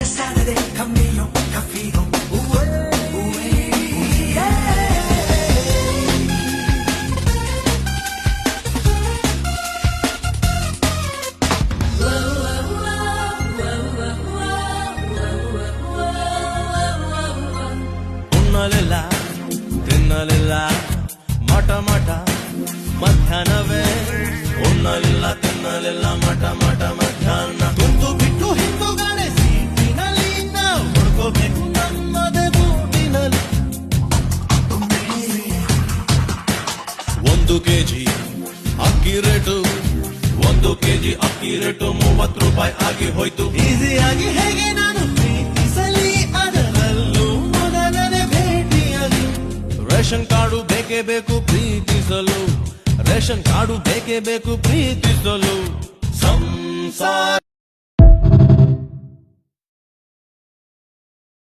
Saturday, camino, caffino, ಉಣ್ಣಲಿಲ್ಲ ತಿನ್ನಲಿಲ್ಲ ಮಠ ಮಠ ಮಧ್ಯಾಹ್ನವೇ ಉಣ್ಣಲಿಲ್ಲ ತಿನ್ನಲಿಲ್ಲ ಮಠ ಮಠ ಮಧ್ಯಾಹ್ನ ತುಂಡು ಬಿಟ್ಟು ಹಿಂದೂಗಾನೆ ಸೀಟಿನಲ್ಲಿ ನಾವು ಹುಡ್ಕೋಬೇಕು ನಮ್ಮದೇ ಬೂಟಿನಲ್ಲಿ 1 ಕೆಜಿ ಅಕ್ಕಿ ರೇಟು 1 ಕೆಜಿ ಅಕ್ಕಿ ರೇಟು 30 ರೂಪಾಯಿ ಆಗಿ ಹೋಯ್ತು ಈಸಿಯಾಗಿ ಹೇಗೆ ನಾನು ಪ್ರೀತಿಸಲಿ ಅದರಲ್ಲೂ ಮೊದಲನೇ ಭೇಟಿಯಲ್ಲಿ ರೇಷನ್ ಕಾರ್ಡು ಬೇಕೇ ಬೇಕು ಪ್ರೀತಿಸಲು ರೇಷನ್ ಕಾರ್ಡು ಬೇಕೇ ಬೇಕು ಪ್ರೀತಿಸಲು ಸಂಸಾರ